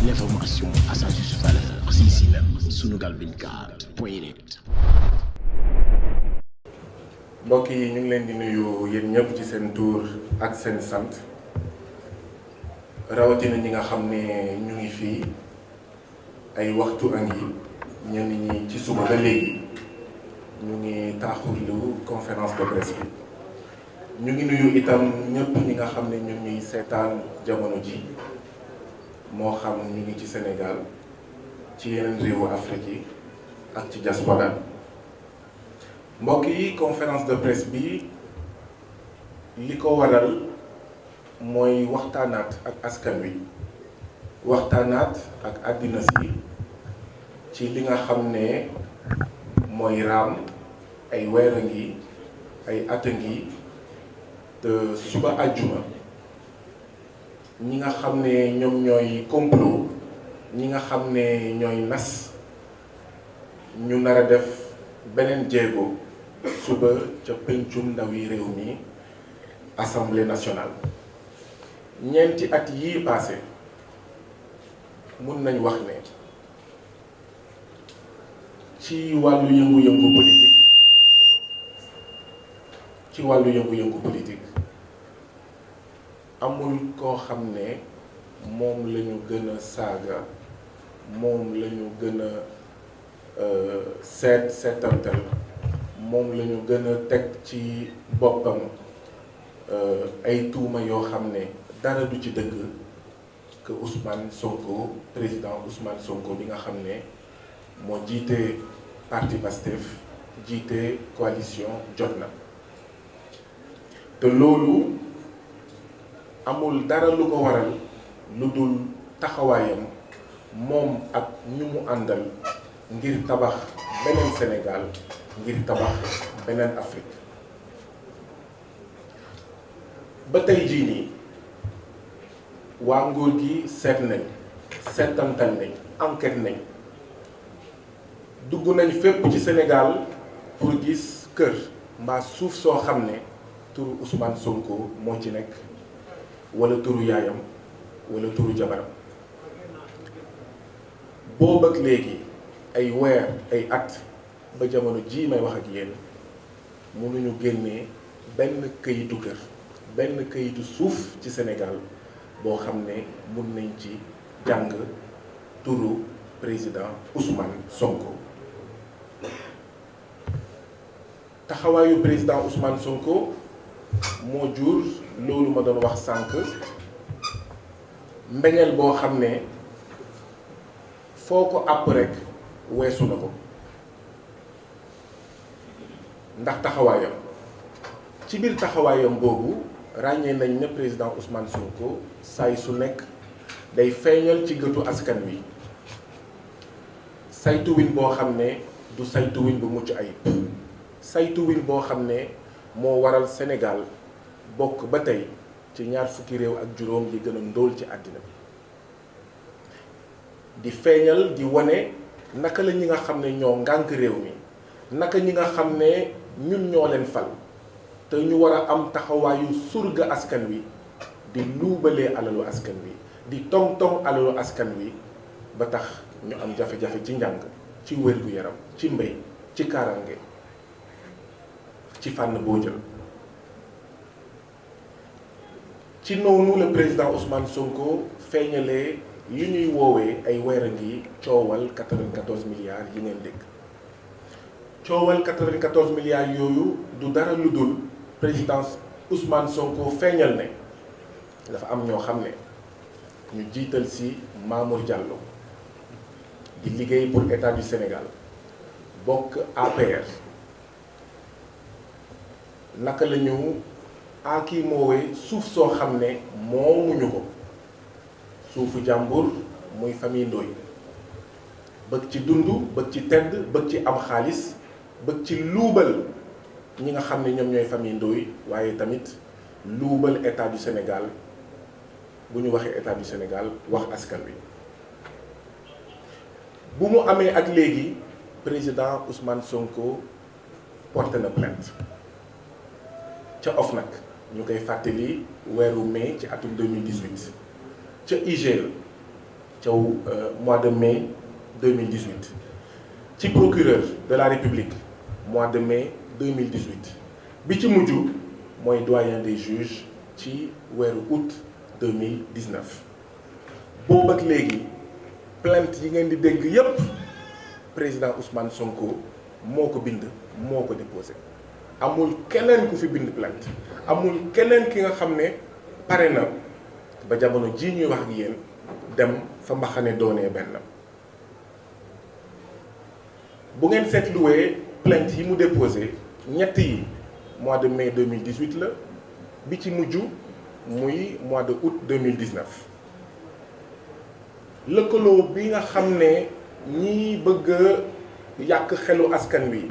l'information à sa juste valeur. C'est ici même, Sunugal24.net. mbokk yi ñu ngi leen di nuyu yéen ñëpp ci seen tur ak seen sant rawatina ñi nga xam ne ñu ngi fii ay waxtu a ngi ñenn ñi ci suba ba léegi ñu ngi taaxurlu conférence de presse bi ñu ngi nuyu itam ñëpp ñi nga xam ne ñu ngi seetaan jamono ji moo xam ñu ngi ci Sénégal ci yeneen réewu Afrique yi ak ci diaspora mbokk yi conférence de presse bi li ko waral mooy waxtaanaat ak askan wi waxtaanaat ak àddina si ci li nga xam ne mooy raam ay weer a ngi ay at a ngi te suba àjjuma ñi nga xam ne ñoom ñooy complot ñi nga xam ne ñooy nas ñu nar a def beneen jéego suba ca pencum ndawi réew mi assemblée nationale ñeenti at yii passé mun nañ wax ne ci wàllu yëngu-yëngu politique amul koo xam ne moom la ñu gën a saaga moom la ñu gën a seetantal moom la ñu gën a teg ci boppam ay tuuma yoo xam ne dara du ci dëgg que Ousmane Sonko président Ousmane Sonko bi nga xam ne moo jiite parti Pastef jiite coalition Jotna te loolu amul dara lu ko waral lu dul taxawaayam moom ak ñu mu àndal ngir tabax beneen Sénégal ngir tabax beneen Afrique ba tey jii nii waa nguur gi seet nañ seetantal nañ enquête nañ dugg nañ fépp ci Sénégal pour gis kër mbaa suuf soo xam ne turu Ousmane Sonko moo ci nekk wala turu yaayam wala turu jabaram boobu ak léegi ay weer ay at ba jamono jii may wax ak yéen mënuñu génnee benn këyitu kër benn këyitu suuf ci Sénégal boo xam ne mun nañ ci jàng turu président Ousmane Sonko taxawaayu président Ousmane Sonko moo jur loolu ma doon wax sànq mbeñeel boo xam ne foo ko àpp rekk weesu na ko ndax taxawaayam ci biir taxawaayam boobu ràññee nañ ne président Ousmane Sonko saay su nekk day feeñal ci gëtu askan wi saytuwin boo xam ne du saytuwin bu mucc ayib saytuwin boo xam ne moo waral Sénégal bokk ba tey ci ñaar fukki réew ak juróom yi gën a ndóol ci àddina bi di feeñal di wane naka la ñi nga xam ne ñoo ngànk réew mi naka ñi nga xam ne ñun ñoo leen fal te ñu war a am taxawaayu surga askan wi di luubalee alalu askan wi di tong-tong alalu askan wi ba tax ñu am jafe-jafe ci njàng ci wér-gu-yaram ci mbéy ci kaaraange ci fànn boo jël ci noonu le président Ousmane Sonko feeñalee li ñuy woowee ay weer a ngi coowal 94 milliards yi ngeen dégg coowal 94 milliards yooyu du dara lu dul président Ousmane Sonko feeñal ne dafa am ñoo xam ne ñu jiital ci Mamour Diallo di liggéey pour État du Sénégal bokk APR naka la ñu kii moowee suuf soo xam ne moomuñu ko suufu jàmbur muy famille Ndoye bëgg ci dund bëgg ci tedd bëgg ci am xaalis bëgg ci luubal ñi nga xam ne ñoom ñooy famille Ndoye waaye tamit luubal État du Sénégal bu ñu waxee État du Sénégal wax askan wi bu mu amee ak léegi président Ousmane Sonko porté na plainte ca OFNAC ñu koy fàttali weeru mai ci atum 2018 ca IGE ca Thiaw mois de mai 2018 ci procureur de la République mois de mai 2018 bi ci mujj mooy doyen des juges ci weeru août 2019 boobu ak léegi plainte yi ngeen di dégg yépp président Ousmane Sonko moo ko bind moo ko déposé amul keneen ku fi bind plainte amul keneen ki nga xam ne pare na ba jamono ji ñuy wax ak yéen dem fa mbaxane doonee benn. bu ngeen seetluwee plainte yi mu déposé ñett yi mois de mai 2018 la bi ci mujj muy mois de août 2019 lëkkaloo bi nga xam ne ñi bëgg a yàq xelu askan wi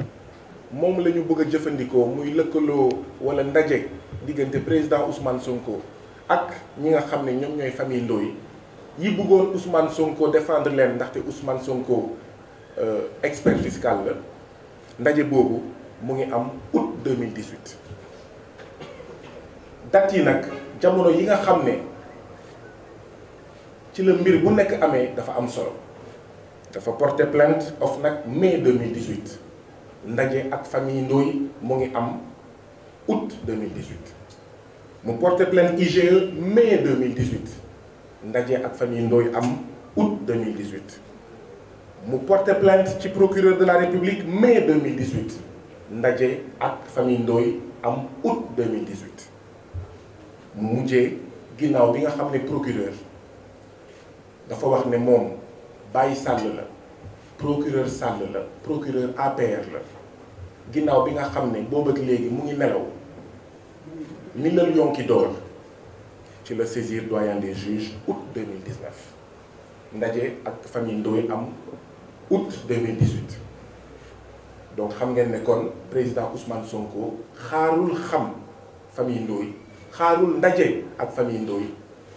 moom la ñu bëgg a jëfandikoo muy lëkkaloo wala ndaje diggante président Ousmane Sonko ak ñi nga xam ne ñoom ñooy famille Ndoye yi bëggoon Ousmane Sonko défendre leen ndaxte Ousmane Sonko expert fiscal la ndaje boobu mu ngi am août 2018 date yi nag jamono yi nga xam ne ci la mbir bu nekk amee dafa am solo dafa porter plainte OFNAC mai 2018 ndaje ak famille Ndoye mu ngi am août 2018 mu porter plainte IGE mai 2018 ndaje ak famille Ndoye am août 2018 mu porter plainte ci procureur de la République mai 2018 ndaje ak famille Ndoye am août 2018 mu mujjee ginnaaw bi nga xam ne procureur dafa wax ne moom Baye Sall la procureur Sall la procureur APR la ginnaaw bi nga xam ne boobu ak léegi mu ngi nelaw ni la yonki door ci la saisir doyen des juges août 2019 ndaje ak famille Ndoye am août 2018 donc xam ngeen ne kon président Ousmane Sonko xaarul xam famille Ndoye xaarul ndaje ak famille Ndoye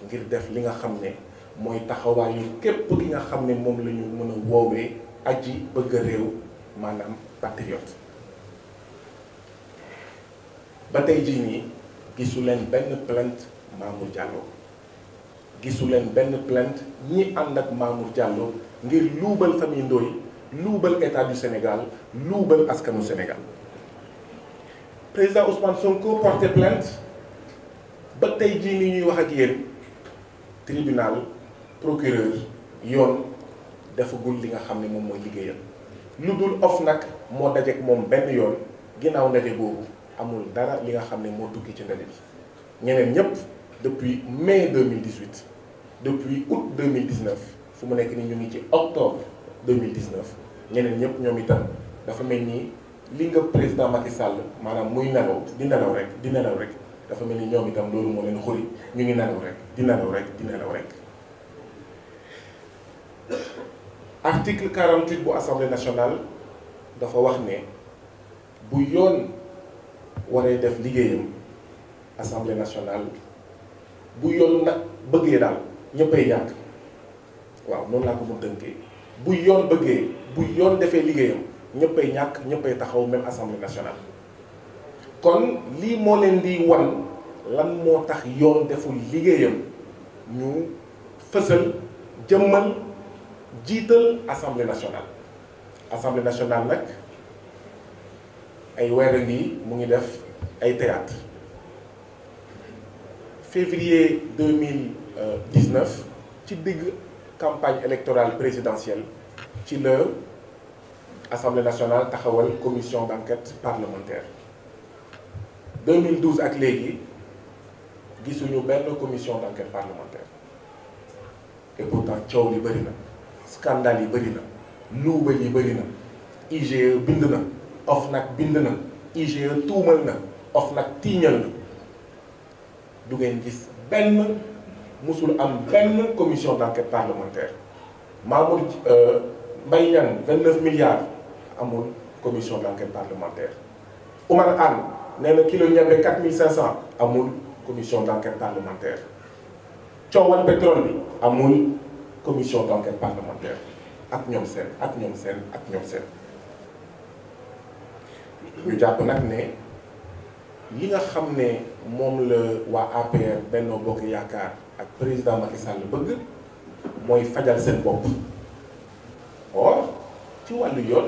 ngir def li nga xam ne mooy taxawaayu képp ki nga xam ne moom la ñu mën a woowee aji bëgg réew maanaam patriote. ba tey jii nii gisu leen benn plainte Mamour Diallo gisu leen benn plainte ñi ànd ak Mamour Diallo ngir luubal famille Ndoye luubal état du Sénégal luubal askanu Sénégal. président Ousmane Sonko porté plainte ba tey jii nii ñuy wax ak yéen tribunal procureur yoon defagul li nga xam ne moom mooy liggéeyam lu dul OFNAC moo dajeek moom benn yoon ginnaaw ndaje boobu amul dara li nga xam ne moo tukki ci ndaje bi ñeneen ñëpp depuis mai 2018 depuis août 2019 fu mu nekk ni ñu ngi ci octobre 2019 ñeneen ñëpp ñoom itam dafa mel ni li nga président Macky Sall maanaam muy nelaw di nelaw rek dafa mel ni ñoom itam loolu moo leen xuri ñu ngi nelaw rek di nelaw rek. article 48 bu assemblée nationale dafa wax ne bu yoon waree def liggéeyam assemblée nationale bu yoon nag bëggee daal ñëppay ñàkk waaw noonu laa ko mën tënkee bu yoon bëggee bu yoon defee liggéeyam ñëppay ñàkk ñëppay taxaw même assemblée nationale. kon lii moo leen di wan lan moo tax yoon deful liggéeyam ñu fësal jëmmal jiital assemblée nationale nag ay weer a ngi mu ngi def ay théâtre février 2019 ci digg campagne électorale présidentielle ci la assemblée nationale taxawal commission d'enquête parlementaire 2012 ak léegi gisuñu benn commission d'enquête parlementaire et pourtant coow li bëri na scandale yi bëri na luubal yi bëri na IGE bind na OFNAC bind na IGE tuumal na OFNAC tiiñal na du ngeen gis benn musul am benn commission d'enquête parlementaire Mamour Mbaye Niang 29 milliards amul commission d'enquête parlementaire Oumar Anne nee na kilo ñebe 4500 amul commission d'enquête parlementaire coowal pétrole bi amul commission d'enquête parlementaire ak ñoom seen ñu jàpp nag ne li nga xam ne moom la waa APR Benno Bokk Yaakaar ak président Macky Sall bëgg mooy fajal seen bopp. or ci wàllu yoon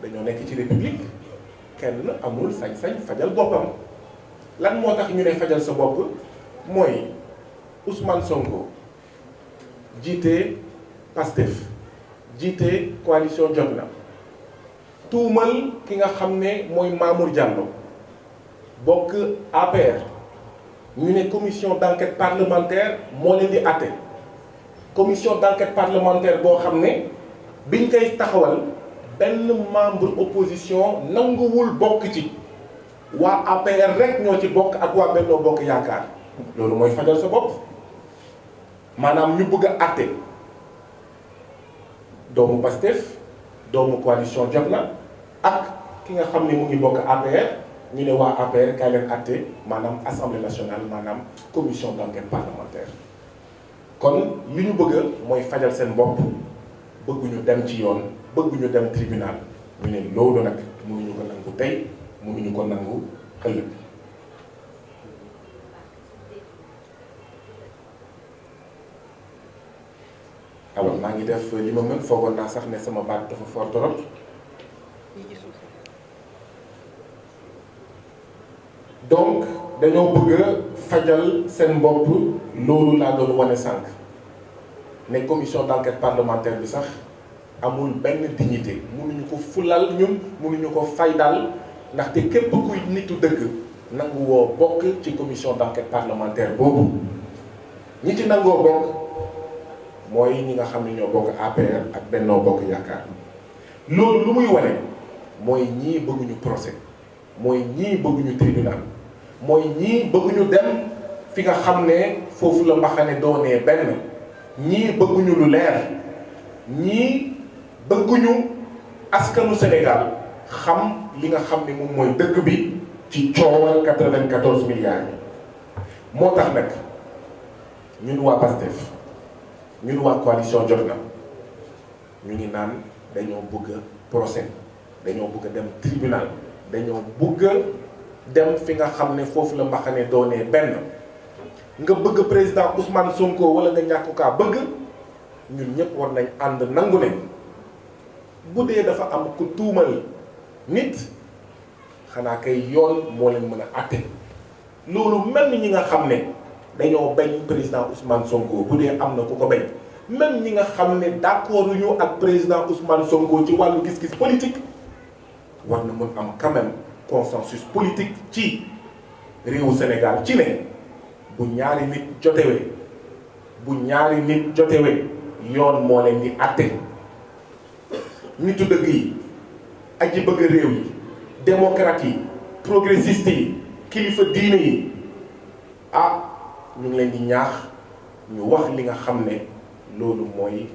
dañoo nekk ci république kenn amul sañ-sañ fajal boppam. lan moo tax ñu ne fajal sa bopp mooy Ousmane Sonko jiite Pastef jiite coalition Jotna tuumal ki nga xam ne mooy Mamour Diallo bokk APR ñu ne commission d'enquête parlementaire moo leen di àtte commission d'enquête parlementaire boo xam ne biñ koy taxawal benn membre opposition nanguwul bokk ci waa APR rek ñoo ci bokk ak waa Benno Bokk Yaakaar loolu mooy fajal sa bopp maanaam ñu bëgg a àtte doomu Pastef doomu coalition Jotna ak ki nga xam ne mu ngi bokk APR ñu ne waa APR kay leen àtte maanaam assemblée nationale maanaam commission d'enquête parlementaire. kon li ñu bëgg mooy fajal seen bopp bëgguñu dem ci yoon bëgguñu dem tribunal ñu ne loolu nag mënuñu ko nangu tey mënuñu ko nangu ëllëg. alors maa ngi def li ma mën foogoon naa sax ne sama baat dafa fort trop donc dañoo bëgg a fajal seen bopp loolu laa doon wane sànq ne commission d'enquête parlementaire bi sax amul benn dignité mënuñu ko fulal ñun mënuñu ko faydal ndaxte képp kuy nitu dëgg nangu woo bokk ci commission d'enquête parlementaire boobu ñi ci nangoo bokk mooy ñi nga xam ne ñoo bokk APR ak Benno Bokk Yaakaar loolu lu muy wane mooy ñii bëgguñu procès mooy ñii bëgguñu tribunal mooy ñii bëgguñu dem fi nga xam ne foofu la mbaxane doonee benn ñii bëgguñu lu leer ñii bëgguñu askanu Sénégal xam li nga xam ne moom mooy dëkk bi ci coowal 94 milliards yi moo tax nag ñun waa Pastef ñun waa coalition Jotna ñu ngi naan dañoo bëgg procès dañoo bëgg dem tribunal dañoo bëgg dem fi nga xam ne foofu la mbaxane doonee benn nga bëgg président Ousmane Sonko wala nga ñàkk kaa bëgg ñun ñëpp war nañ ànd nangu ne bu dee dafa am ku tuumal nit xanaa kay yoon moo leen mën a àtte loolu même ñi nga xam ne dañoo bañ président Ousmane Sonko bu dee am na ku ko bañ même ñi nga xam ne d'accord ñu ak président Ousmane Sonko ci wàllu gis-gis politique war na mën am quand même consensus politique ci réewu Sénégal ci ne bu ñaari nit jotewee yoon moo leen di àtte nitu dëgg yi aji bëgg réew yi démocrate yi progressiste yi kilifa diine yi ñu ngi leen di ñaax ñu wax li nga xam ne loolu mooy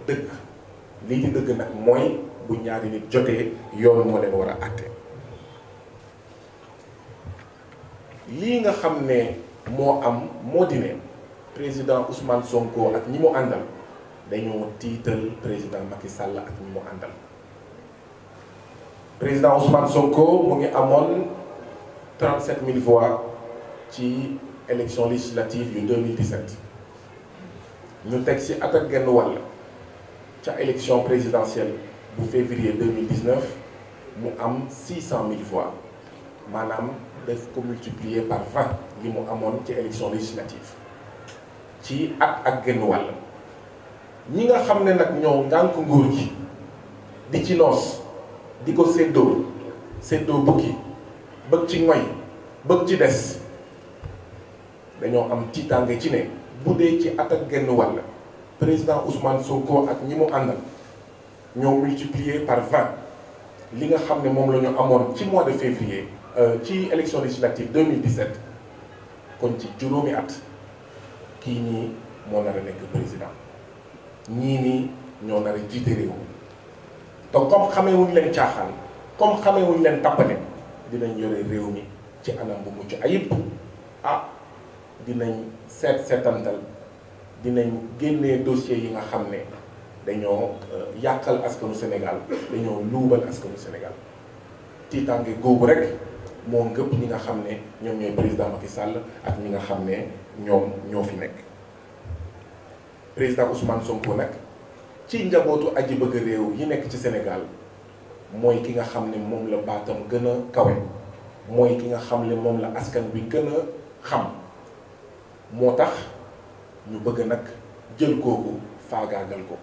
dëgg lii di dëgg nag mooy bu ñaari nit jotee yoon moo leen war a àtte lii nga xam ne moo am moo di ne président Ousmane Sonko ak ñi mu àndal dañoo tiital président Macky Sall ak ñi mu àndal président Ousmane Sonko mu ngi amoon 37 000 voix ci élection législative yu 2017 ñu teg ci at ak genn wàll ca élection présidentielle bu février 2019 mu am 600 000 voix maanaam def ko multiplier par 20 li mu amoon ci élection législative ci at ak genn wàll ñi nga xam ne nag ñoo ngànk nguur gi di ci noos di ko séddoo bukki bëgg ci ngoy bëgg ci des dañoo am tiitaange ci ne bu dee ci at ak genn wàll président Ousmane Sonko ak ñi mu àndal ñoo multiplier par 20 li nga xam ne moom la ñu amoon ci mois de février ci élection législative 2017 kon ci juróomi at kii nii moo nar a nekk président ñii nii ñoo nar a jiite réew te comme xamewuñ leen caaxaan comme xamewuñ leen tappale dinañ yore réew mi ci anam bu mucc ayib dinañ seetantal dinañ génnee dossiers yi nga xam ne dañoo yàqal askanu Sénégal dañoo luubal askanu Sénégal tiitaange googu rek moo ngëpp ñi nga xam ne ñoom ñooy président Macky Sall ak ñi nga xam ne ñoom ñoo fi nekk président Ousmane Sonko nag ci njabootu aji bëgg réew yi nekk ci Sénégal mooy ki nga xam ne moom la baatam gën a kawe mooy ki nga xam ne moom la askan bi gën a xam moo tax ñu bëgg nag jël kooku faagaagal ko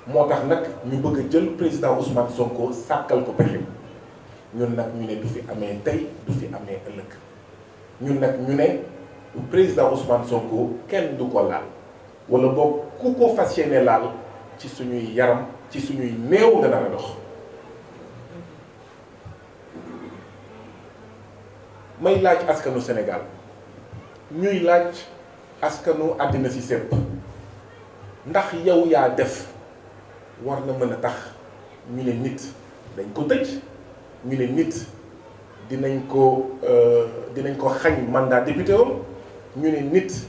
moo tax nag ñu bëgg a jël président Ousmane Sonko sàkkal ko pexe ñun nag ñu ne du fi amee tey du fi amee ëllëg ñun nag ñu ne président Ousmane Sonko kenn du ko laal wala boog ku ko fas yéene laal ci suñuy yaram ci suñuy néew nga nar a dox. may laaj askanu Sénégal ñuy laaj askanu àddina si sépp ndax yow yaa def war na mën a tax ñu ne nit dañ ko tëj ñu ne nit dinañ ko xañ mandat député am ñu ne nit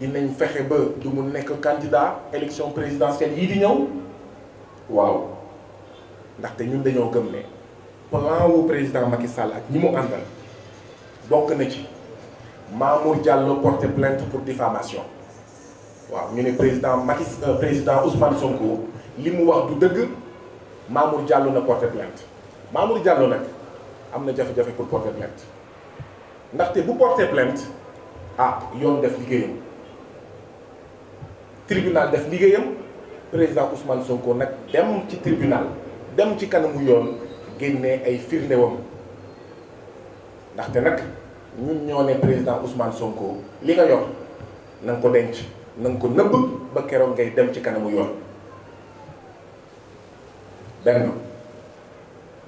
dinañ fexe ba du mu nekk candidat élection présidentielle yii di ñëw waaw ndaxte ñun dañoo gëm ne plan wu président Macky Sall ak ñi mu àndal bokk na ci Mamour Diallo porté plainte pour diffamation waaw ñu ne président Ousmane Sonko li mu wax du dëgg Mamour Diallo na porté plainte Mamour Diallo nag am na jafe-jafe pour porter plainte ndaxte bu porter plainte yoon def liggéeyam tribunal def liggéeyam président Ousmane Sonko nag dem ci tribunal dem ci kanamu yoon génnee ay firndewam ndaxte nag ñun ñoo ne président Ousmane Sonko li nga yor na nga ko denc na nga ko nëbb ba keroog ngay dem ci kanamu yoon benn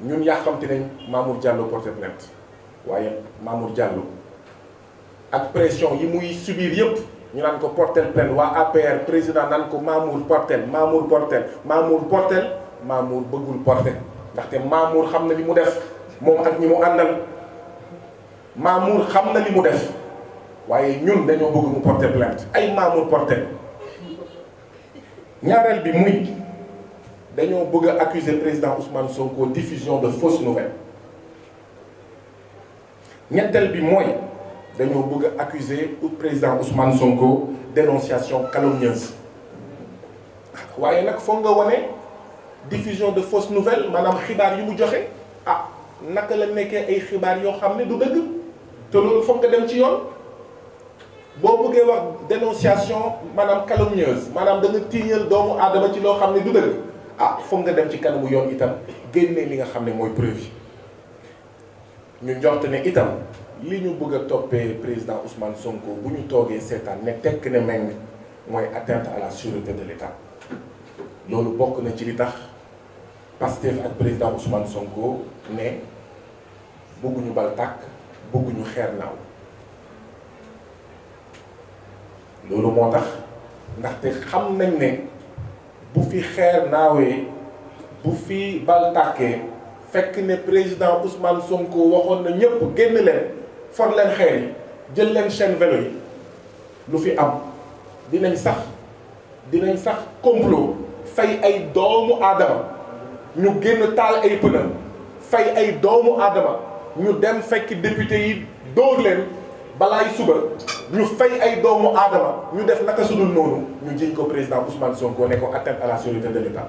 ñun yaa xamte nañ Mamour Diallo porté plainte waaye Mamour Diallo ak pression yi muy subir yëpp ñu naan ko portel plainte waa APR président naan ko Mamour portel Mamour bëggul porté ndaxte Mamour xam na li mu def moom ak ñi mu àndal Mamour xam na li mu def waaye ñun dañoo bëgg mu porté plainte ay Mamour porté ñaareel bi muy dañoo bëgg a accuser président Ousmane Sonko diffusion de fausses nouvelles ñetteel bi mooy dañoo bëgg a accuser président Ousmane Sonko dénonciation calomnieuse waaye nag foog nga wane diffusion de fausses nouvelles maanaam xibaar yu mu joxe naka la nekkee ay xibaar yoo xam ne du dëgg te loolu foog nga dem ci yoon boo bëggee wax dénonciation maanaam calomnieuse maanaam da nga tiiñal doomu aadama ci loo xam ne du dëgg foog nga dem ci kanamu yoon itam génne li nga xam ne mooy preuve yi ñu njort ne itam li ñu bëgg a toppee président Ousmane Sonko bu ñu toogee seetaan ne tekk ne meng mooy atteinte à la sûreté de l'État loolu bokk na ci li tax Pastef ak président Ousmane Sonko ne bëgguñu bal tàkk bëgguñu xeer naaw loolu moo tax ndaxte xam nañ ne bu fi xeer naawee bu fi bal tàkkee fekk ne président Ousmane Sonko waxoon na ñëpp génn leen for leen xeer yi jël leen chaîne vélo yi lu fi am dinañ sax complot fay ay doomu aadama ñu génn taal ay pneu fay ay doomu aadama ñu dem fekk député yi dóor leen balaay suba ñu fay ay doomu aadama ñu def naka sudul noonu ñu jiñ ko président Ousmane Sonko ne ko atteinte à la sûreté de l'État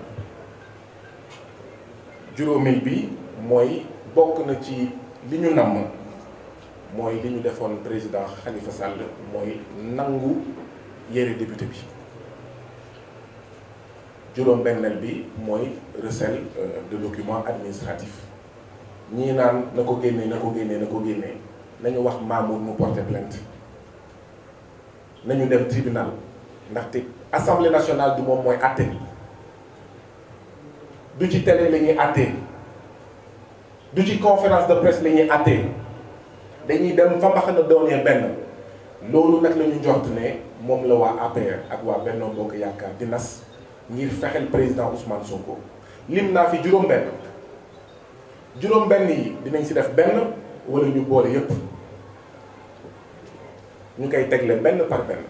juróomeel bi mooy bokk na ci li ñu namm mooy li ñu defoon président Khalifa Sall mooy nangu yére député bi juróom-benneel bi mooy recel de documents administratifs ñii naan na ko génnee nañu wax Mamour mu porter plainte nañu dem tribunal ndaxte assemblée nationale du moom mooy àtte du ci télé la ñuy àtte du ci conférence de presse la ñuy àtte dañuy dem fa mbaxana doonee benn loolu nag la ñu njort ne moom la waa APR ak waa Benno Bokk Yaakaar di nas ngir fexeel président Ousmane Sonko lim naa fi juróom-benn yi dinañ si def benn wala ñu boole yépp ñu koy tegle benn par benn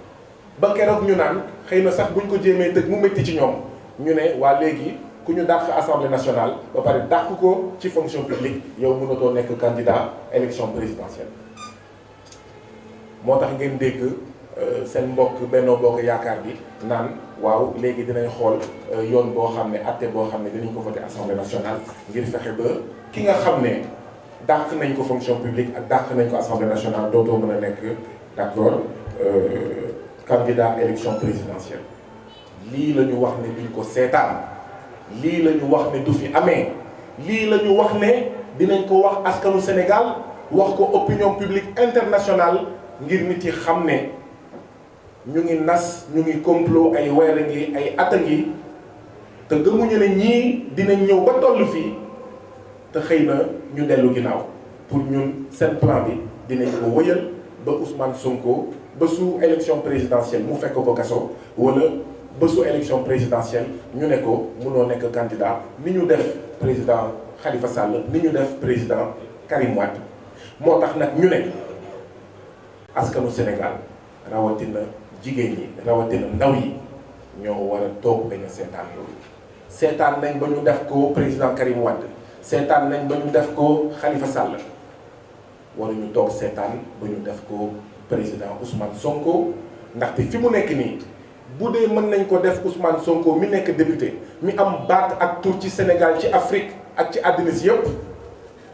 ba keroog ñu naan xëy na sax buñ ko jéemee tëj mu métti ci ñoom ñu ne waa léegi ku ñu dàq assemblée nationale ba pare dàq ko ci fonction publique yow mënatoo nekk candidat élection présidentielle moo tax ngeen dégg seen mbokk Benno Bokk Yaakaar bi naan waaw léegi dinañ xool yoon boo xam ne atte boo xam ne dinañ ko voté assemblée nationale ngir fexe ba ki nga xam ne dàq nañ ko fonction publique ak dàq nañ ko assemblée nationale dootoo mën a nekk d'accord candidat à élection présidentielle. lii la ñu wax ne duñ ko seetaan lii la ñu wax ne du fi amee lii la ñu wax ne dinañ ko wax askanu Sénégal wax ko opinion publique internationale ngir nit yi xam ne ñu ngi nas ñu ngi complot ay weer a ngi ay at a ngi te gëmuñu ne ñii dinañ ñëw ba toll fii te xëy na ñu dellu ginnaaw pour ñun seen plan bi dinañ ko wëyal ba Ousmane Sonko ba su élection présidentielle mu fekk ko kaso wala ba su élection présidentielle ñu ne ko mënoo nekk candidat ni ñu def président Khalifa Sall ni ñu def président Karim Wade moo tax nag ñu ne askanu Sénégal rawatina jigéen ñi rawatina ndaw yi ñoo war a toog bañ a seetaan loolu seetaan nañ ba ñu def ko président Karim Wade seetaan nañ ba ñu def ko Khalifa Sall waruñu toog seetaan ba ñu def ko président Ousmane Sonko ndaxte fi mu nekk nii bu dee mën nañ ko def Ousmane Sonko mi nekk député mi am baat ak tur ci Sénégal ci Afrique ak ci àddina si yëpp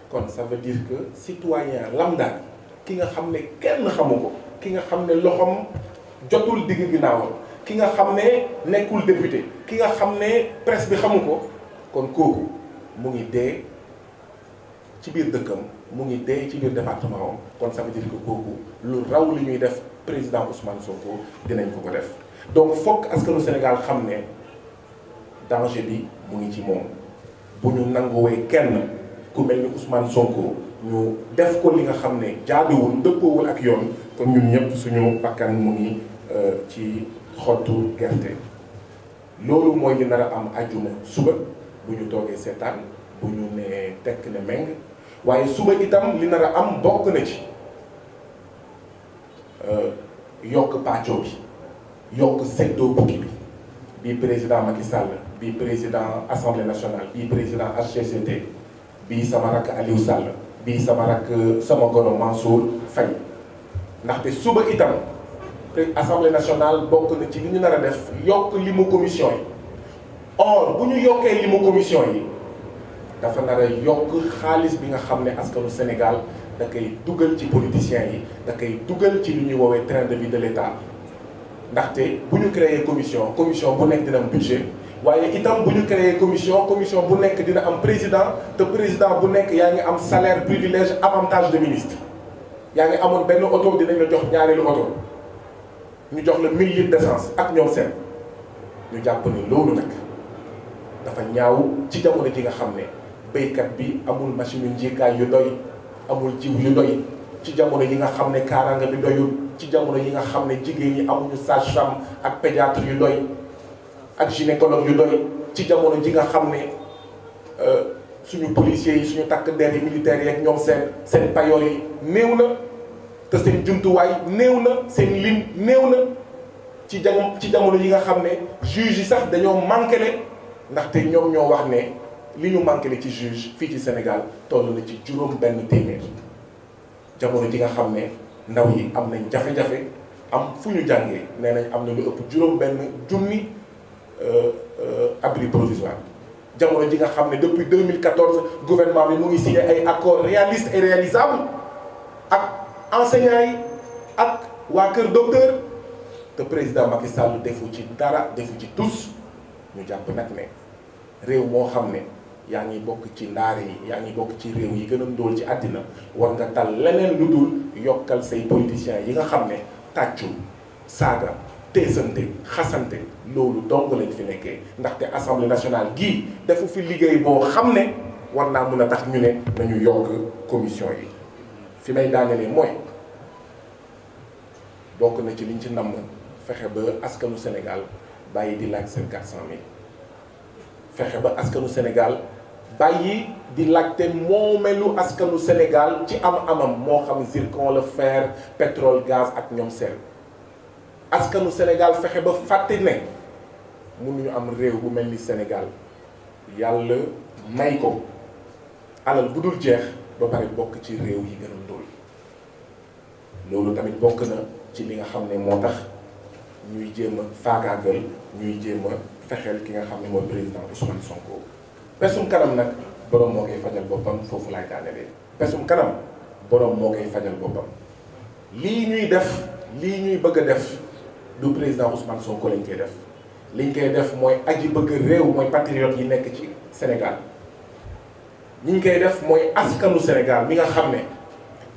kon ça veut dire que citoyen lambda ki nga xam ne kenn xamu ko ki nga xam ne loxoom jotul digg ginnaawam ki nga xam ne nekkul député ki nga xam ne presse bi xamu ko kon kooku mu ngi dee ci biir dëkkam mu ngi dee ci biir département am kon ça veut dire que kooku lu raw li ñuy def président Ousmane Sonko dinañ ko def donc fokk askanu Sénégal xam ne danger bi mu ngi ci moom bu ñu nanguwee kenn ku mel ni Ousmane Sonko ñu def ko li nga xam ne jaaduwul dëppoowul ak yoon kon ñun ñëpp suñu bakkan mu ngi ci xottu gerte loolu mooy li nar a am ajjuma suba bu ñu toogee seetaan bu ñu nee tekk ne meng waaye suba itam li nar a am bokk na ci yokk pàccoo bi yokk seddoo bukki bi bii président Macky Sall bii président assemblée nationale bii président HCCT bii sama rakk Aliou Sall bii sama rakk sama goro Mansour Faye ndaxte suba itam assemblée nationale bokk na ci li ñu nar a def yokk limu commission yi or bu ñu yokkee limu commission yi dafa nar a yokk xaalis bi nga xam ne askanu Sénégal da koy dugal ci politiciens yi da koy dugal ci li ñuy woowee train de vie de l'État ndaxte bu ñu créer commission bu nekk dina am budget waaye itam bu ñu créer commission bu nekk dina am président te président bu nekk yaa ngi am salaire privilège avantage de ministre yaa ngi amoon benn oto dinañ la jox ñaareelu oto ñu jox la 1000 litres d'essence ak ñoom seen ñu jàpp ni loolu nag dafa ñaaw ci jamono ji nga xam ne béykat bi amul machine yu njiikaay yu doy amul jiw yu doy ci jamono yi nga xam ne kaaraanga bi doyul ci jamono yi nga xam ne jigéen ñi amuñu sage-femme ak pédiatre yu doy ak gynécologue yu doy ci jamono ji nga xam ne suñu policiers yi suñu takk der yi militaires yi ak ñoom seen payoor yi néew na te seen jumtuwaay néew na seen lim néew na ci jamono yi nga xam ne juge yi sax dañoo manqué le ndaxte ñoom ñoo wax ne li ñu manqué le ci juge fii ci Sénégal toll na ci juróom benn téeméer jamono ji nga xam ne ndaw yi am nañ jafe-jafe am fu ñu jàngee nee nañ am na lu ëpp juróom benn junni abri provisoire jamono ji nga xam ne depuis 2014 gouvernement bi mu ngi signé ay accords réalistes et réalisables ak enseignants yi ak waa kër docteur te président Macky Sall defu ci dara defu ci tous ñu jàpp nag ne réew moo xam ne yaa ngi bokk ci ndaare yi yaa ngi bokk ci réew yi gën a ndóol ci àddina war nga tal leneen lu dul yokkal say politiciens yi nga xam ne tàccu saaga teesante xasante loolu dong lañ fi nekkee ndaxte assemblée nationale gii defu fi liggéey boo xam ne war naa mun a tax ñu ne nañu yokk commission yi fi may daanelee mooy bokk na ci liñ ci namm fexe ba askanu Sénégal bàyyi di laaj seen 400000 fexe ba askanu Sénégal bàyyi di laajte moomeelu askanu Sénégal ci am-amam moo xam zircon le fer pétrole gaz ak ñoom seen askanu Sénégal fexe ba fàtte ne mënuñu am réew bu mel ni Sénégal yàlla may ko alal bu dul jeex ba pare bokk ci réew yi gën a ndóol loolu tamit bokk na ci li nga xam ne moo tax ñuy jéem a faagaagal ñuy jéem a fexeel ki nga xam ne mooy président Ousmane Sonko. pesum kanam nag borom moo koy fajal boppam foofu laay daanelee pesum kanam borom moo koy fajal boppam lii ñuy def lii ñuy bëgg a def du président Ousmane Sonko lañ koy def liñ koy def mooy aji bëgg réew mooy patriote yi nekk ci Sénégal ñi ñu koy def mooy askanu Sénégal mi nga xam ne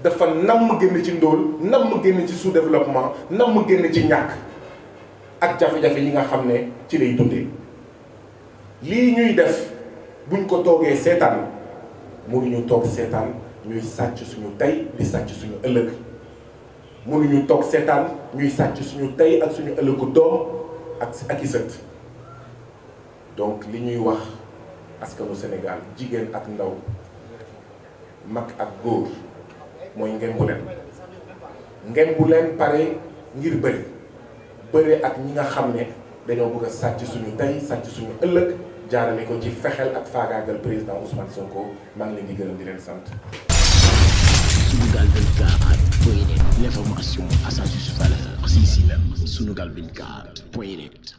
dafa namm génn ci ndóol namm génn ci sous-développement namm génn ci ñàkk ak jafe-jafe yi nga xam ne ci lay dundee lii ñuy def buñ ko toogee seetaan mënuñu toog seetaan ñuy sàcc suñu tey di sàcc suñu ëllëg mënuñu toog seetaan ñuy sàcc suñu tey ak suñu ëllëgu doom ak i sët donc li ñuy wax askanu Sénégal jigéen ak ndaw mag ak góor mooy ngeen bu leen pare ngir bëri ak ñi nga xam ne dañoo bëgg a sàcc suñu tey sàcc suñu ëllëg jaarale ko ci fexeel ak faagaagal président Ousmane Sonko maa ngi leen di gërëm di leen sant. Sunugal 24.net, l'information à sa juste valeur, c'est ici même, Sunugal 24.net.